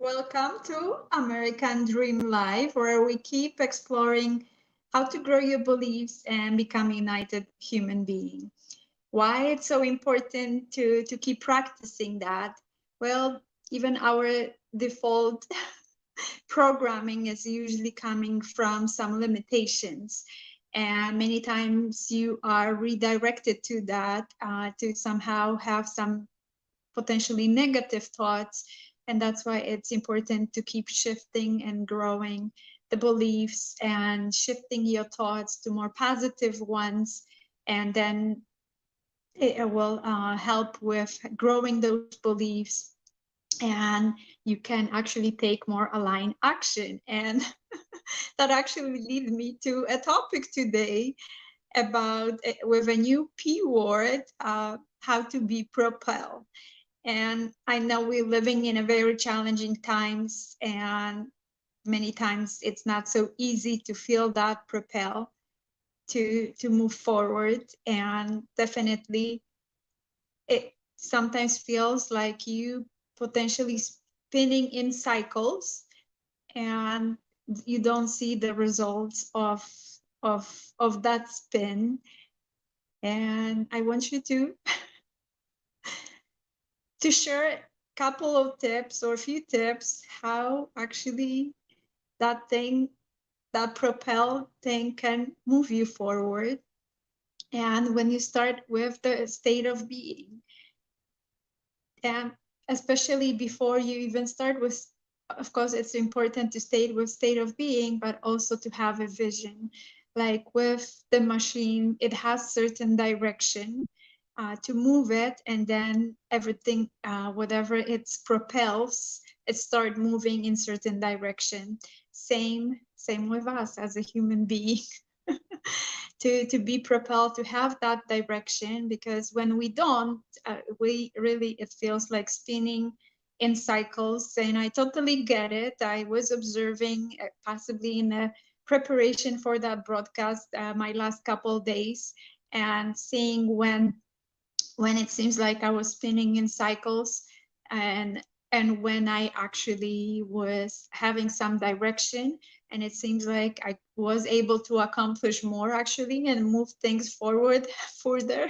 Welcome to American Dream Life, where we keep exploring how to grow your beliefs and become a united human being. Why it's so important to keep practicing that? Well, even our default programming is usually coming from some limitations. And many times you are redirected to that to somehow have some potentially negative thoughts. And that's why it's important to keep shifting and growing the beliefs and shifting your thoughts to more positive ones. And then it will help with growing those beliefs. And you can actually take more aligned action. And that actually leads me to a topic today about with a new P word, how to be propelled. And I know we're living in a very challenging times, and many times it's not so easy to feel that propel to move forward. And definitely it sometimes feels like you potentially spinning in cycles and you don't see the results of that spin. And I want you to share a couple of tips or a few tips how actually that propel thing can move you forward. And when you start with the state of being, and especially before you even start with, of course it's important to stay with state of being, but also to have a vision. Like with the machine, it has certain direction to move it, and then everything, whatever it propels, it start moving in certain direction. Same with us as a human being. To be propelled, to have that direction, because when we don't, we really, it feels like spinning in cycles. And I totally get it. I was observing possibly in the preparation for that broadcast my last couple of days, and seeing when it seems like I was spinning in cycles, and when I actually was having some direction, and it seems like I was able to accomplish more actually and move things forward further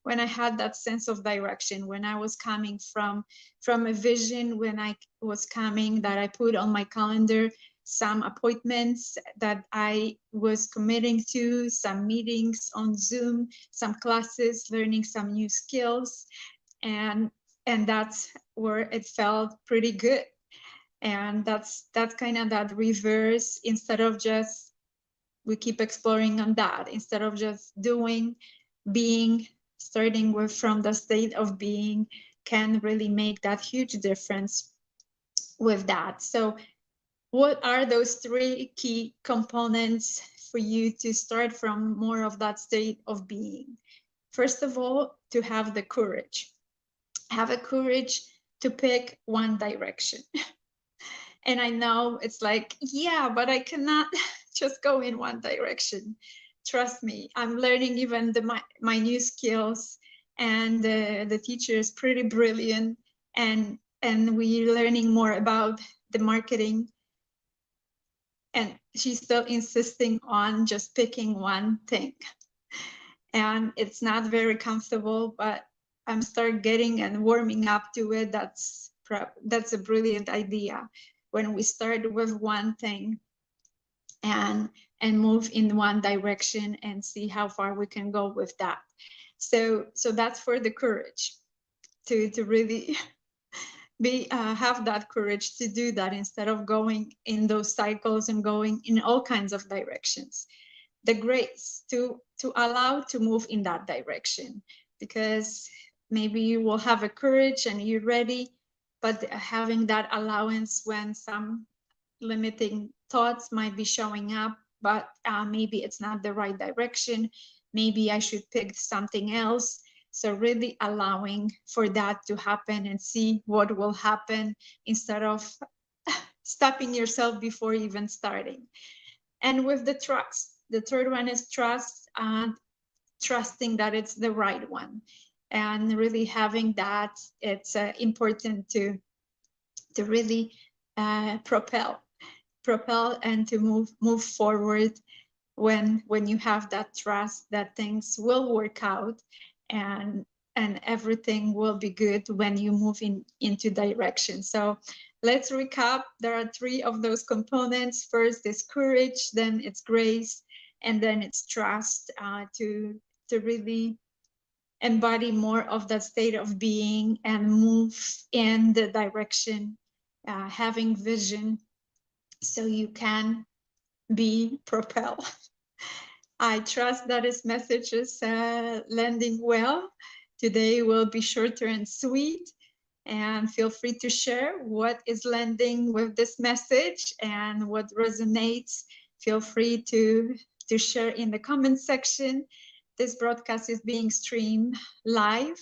when I had that sense of direction, when I was coming from a vision, when I was coming that I put on my calendar some appointments that I was committing to, some meetings on Zoom, some classes, learning some new skills, and that's where it felt pretty good. And that's kind of that reverse, instead of just we keep exploring on that, instead of just doing, being, starting with from the state of being can really make that huge difference with that. So what are those three key components for you to start from more of that state of being? First of all, to have the courage. Have a courage to pick one direction. And I know it's like, yeah, but I cannot just go in one direction. Trust me, I'm learning even my new skills, and the teacher is pretty brilliant, and we're learning more about the marketing, and she's still insisting on just picking one thing. And it's not very comfortable, but I'm start getting and warming up to it. That's a brilliant idea. When we start with one thing and move in one direction and see how far we can go with that. So that's for the courage to really be have that courage to do that, instead of going in those cycles and going in all kinds of directions. The grace to allow to move in that direction, because maybe you will have a courage and you're ready, but having that allowance when some limiting thoughts might be showing up, but maybe it's not the right direction, maybe I should pick something else. So really allowing for that to happen and see what will happen, instead of stopping yourself before even starting. And with the trust, the third one is trust, and trusting that it's the right one, and really having that, it's important to to really propel and to move forward when you have that trust that things will work out, and everything will be good when you move into direction. So let's recap. There are three of those components. First is courage, then it's grace, and then it's trust, to really embody more of that state of being and move in the direction, having vision, so you can be propelled. I trust that this message is landing well. Today will be shorter and sweet, and feel free to share what is landing with this message and what resonates. Feel free to share in the comment section. This broadcast is being streamed live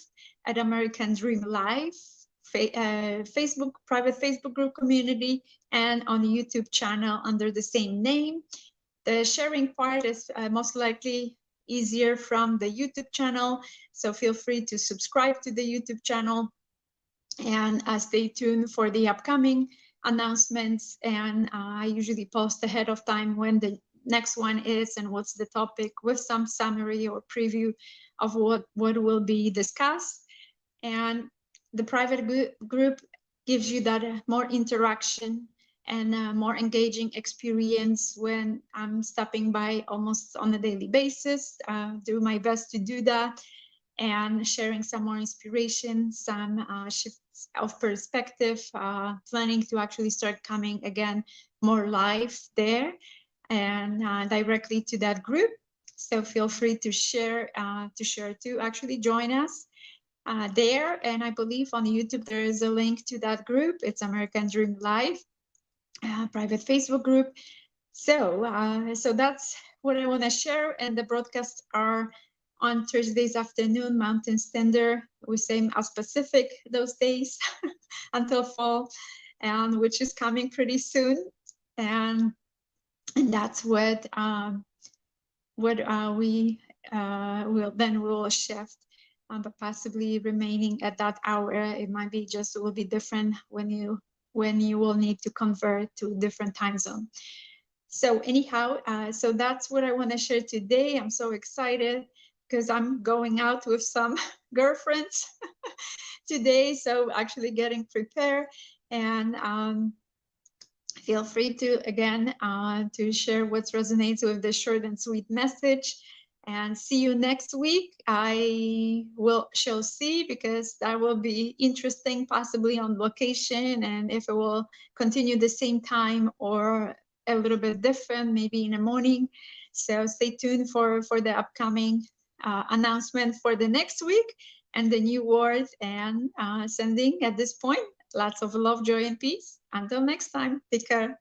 at American Dream Live, Facebook, private Facebook group community, and on the YouTube channel under the same name. The sharing part is most likely easier from the YouTube channel, so feel free to subscribe to the YouTube channel, and stay tuned for the upcoming announcements. And I usually post ahead of time when the next one is and what's the topic, with some summary or preview of what will be discussed. And the private group gives you that more interaction and more engaging experience when I'm stopping by almost on a daily basis. Do my best to do that, and sharing some more inspiration, some shifts of perspective, planning to actually start coming again more live there and directly to that group. So feel free to share, to actually join us there. And I believe on YouTube there is a link to that group. It's American Dream Live, private Facebook group. So so that's what I want to share. And the broadcasts are on Thursdays afternoon, Mountain Standard. We same as Pacific those days until fall, and which is coming pretty soon. And that's what we will shift, but possibly remaining at that hour. It might be just, it will be different when you will need to convert to different time zone. So anyhow, so that's what I want to share today. I'm so excited because I'm going out with some girlfriends today. So actually getting prepared, and feel free to, again, to share what resonates with the short and sweet message. And see you next week. I shall see, because that will be interesting, possibly on location, and if it will continue the same time or a little bit different, maybe in the morning. So stay tuned for the upcoming announcement for the next week and the new word. And sending at this point lots of love, joy, and peace. Until next time, take care.